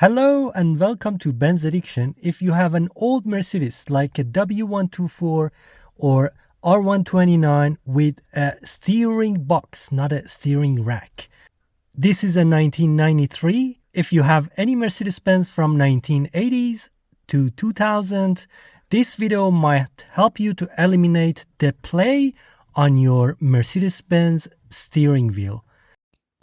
Hello and welcome to Benz Addiction. If you have an old Mercedes like a W124 or R129 with a steering box, not a steering rack. This is a 1993. If you have any Mercedes-Benz from 1980s to 2000, this video might help you to eliminate the play on your Mercedes-Benz steering wheel.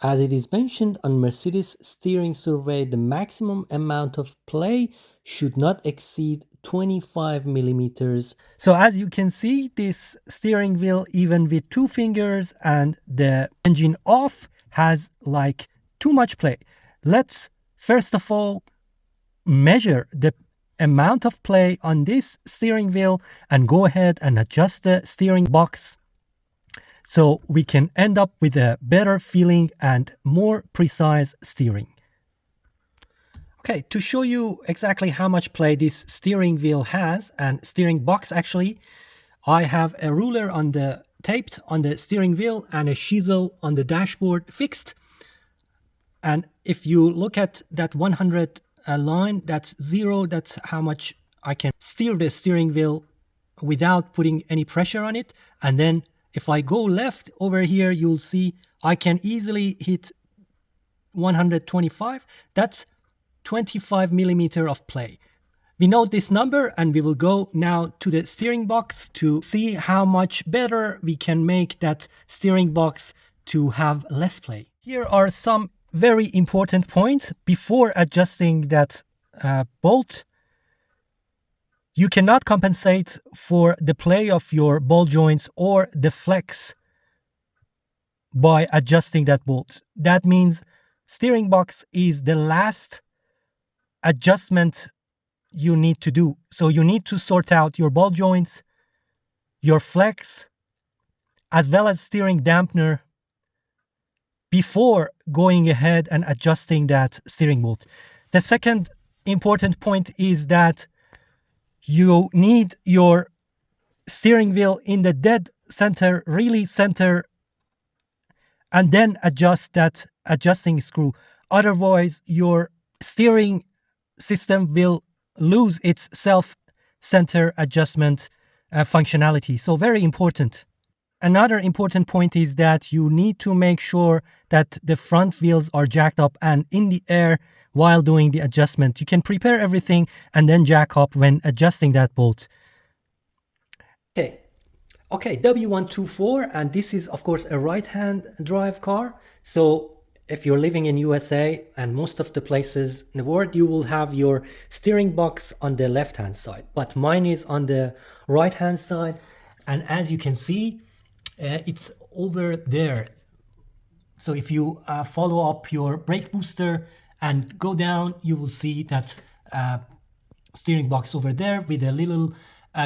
As it is mentioned on Mercedes steering survey, the maximum amount of play should not exceed 25 millimeters. So as you can see, this steering wheel, even with two fingers and the engine off, has like too much play. Let's first of all measure the amount of play on this steering wheel and go ahead and adjust the steering box, so we can end up with a better feeling and more precise steering. Okay, to show you exactly how much play this steering wheel has and steering box actually, I have a ruler taped on the steering wheel and a chisel on the dashboard fixed. And if you look at that 100 line, that's 0. That's how much I can steer the steering wheel without putting any pressure on it. And then if I go left over here, you'll see I can easily hit 125. That's 25 millimeter of play. We know this number and we will go now to the steering box to see how much better we can make that steering box to have less play. Here are some very important points before adjusting that bolt. You cannot compensate for the play of your ball joints or the flex by adjusting that bolt. That means steering box is the last adjustment you need to do. So you need to sort out your ball joints, your flex, as well as steering dampener before going ahead and adjusting that steering bolt. The second important point is that you need your steering wheel in the dead center, really center, and then adjust that adjusting screw. Otherwise, your steering system will lose its self-center adjustment functionality. So very important. Another important point is that you need to make sure that the front wheels are jacked up and in the air while doing the adjustment. You can prepare everything and then jack up when adjusting that bolt. Okay, W124, and this is of course a right-hand drive car. So if you're living in USA and most of the places in the world, you will have your steering box on the left-hand side, but mine is on the right-hand side. And as you can see, it's over there. So if you follow up your brake booster and go down, you will see that steering box over there with a little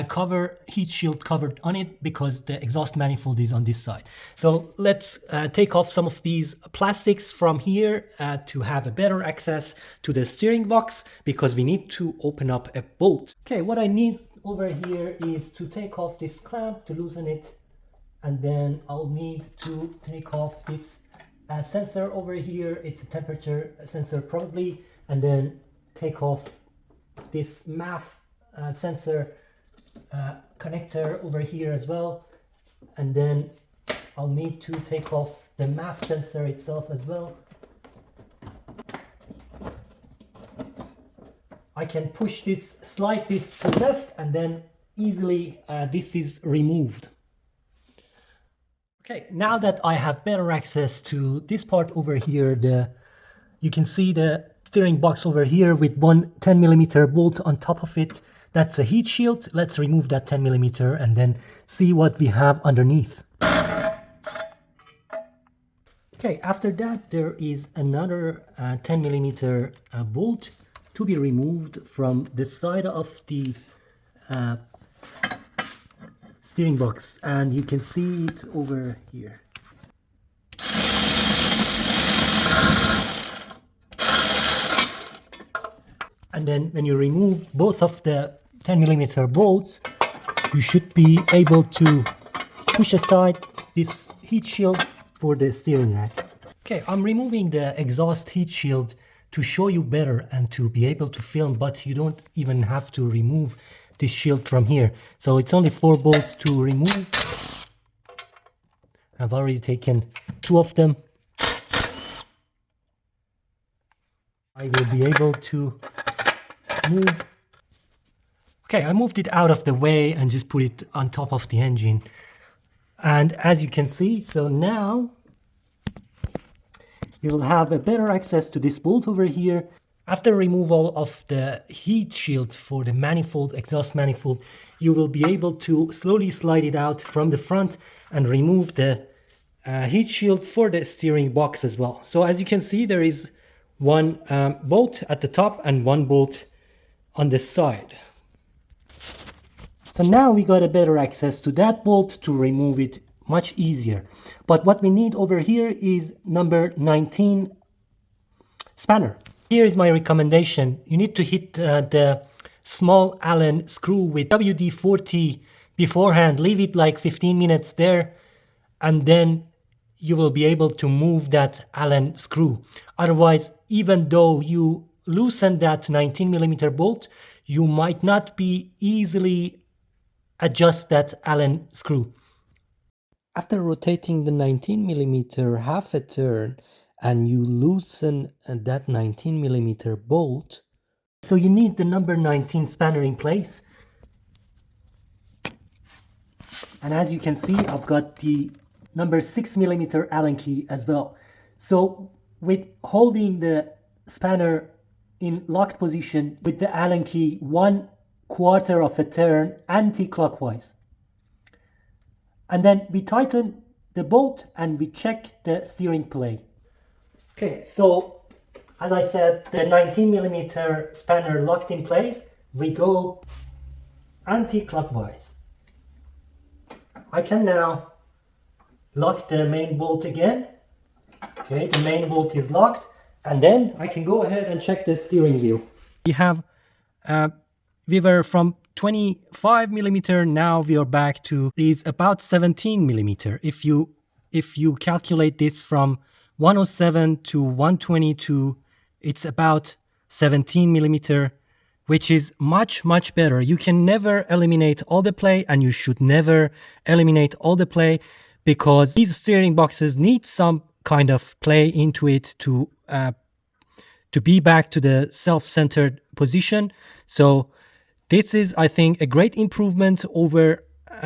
cover, heat shield covered on it, because the exhaust manifold is on this side. So let's take off some of these plastics from here to have a better access to the steering box, because we need to open up a bolt. Okay, what I need over here is to take off this clamp to loosen it, and then I'll need to take off this sensor over here. It's a temperature sensor probably, and then take off this MAF sensor connector over here as well, and then I'll need to take off the MAF sensor itself as well. I can push this, slide this to the left, and then easily this is removed. Okay, now that I have better access to this part over here, you can see the steering box over here with one 10 millimeter bolt on top of it. That's a heat shield. Let's remove that 10 millimeter and then see what we have underneath. Okay, after that there is another 10 millimeter bolt to be removed from the side of the steering box, and you can see it over here. And then when you remove both of the 10 millimeter bolts, you should be able to push aside this heat shield for the steering rack. Okay, I'm removing the exhaust heat shield to show you better and to be able to film, but you don't even have to remove this shield from here. So it's only 4 bolts to remove. I've already taken 2 of them. I will be able to move. Okay, I moved it out of the way and just put it on top of the engine. And as you can see, so now you will have a better access to this bolt over here. After removal of the heat shield for the manifold, exhaust manifold, you will be able to slowly slide it out from the front and remove the heat shield for the steering box as well. So as you can see, there is one bolt at the top and 1 bolt on the side. So now we got a better access to that bolt to remove it much easier. But what we need over here is number 19 spanner. Here is my recommendation. You need to hit the small Allen screw with WD-40 beforehand. Leave it like 15 minutes there, and then you will be able to move that Allen screw. Otherwise, even though you loosen that 19mm bolt, you might not be easily adjust that Allen screw. After rotating the 19mm half a turn and you loosen that 19mm bolt, so you need the number 19 spanner in place. And as you can see, I've got the number 6mm Allen key as well. So with holding the spanner in locked position with the Allen key 1/4 of a turn anti-clockwise, and then we tighten the bolt and we check the steering play. Okay, so as I said, the 19mm spanner locked in place, we go anti-clockwise. I can now lock the main bolt again. Okay, the main bolt is locked, and then I can go ahead and check the steering wheel. We were from 25mm, now we are back to is about 17mm. If you calculate this from 107 to 122, it's about 17mm, which is much better. You can never eliminate all the play, and you should never eliminate all the play, because these steering boxes need some kind of play into it to be back to the self-centered position. So this is, I think, a great improvement over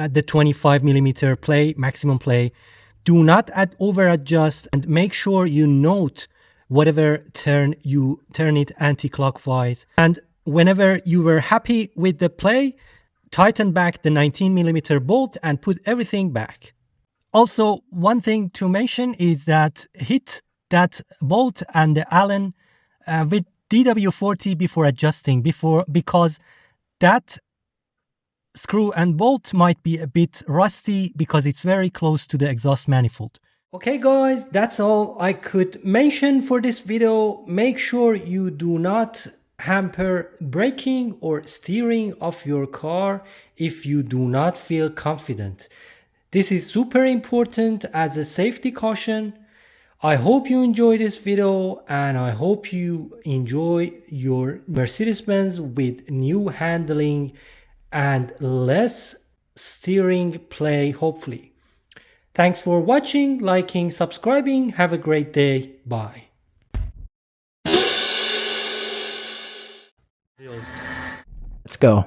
the 25mm play, maximum play. Do not over adjust, and make sure you note whatever turn you turn it anti-clockwise. And whenever you were happy with the play, tighten back the 19mm bolt and put everything back. Also, one thing to mention is that hit that bolt and the Allen with DW40 before adjusting, because that screw and bolt might be a bit rusty because it's very close to the exhaust manifold. Okay guys, that's all I could mention for this video. Make sure you do not hamper braking or steering of your car if you do not feel confident. This is super important as a safety caution. I hope you enjoyed this video, and I hope you enjoy your Mercedes-Benz with new handling and less steering play, hopefully. Thanks for watching, liking, subscribing. Have a great day. Bye. Let's go.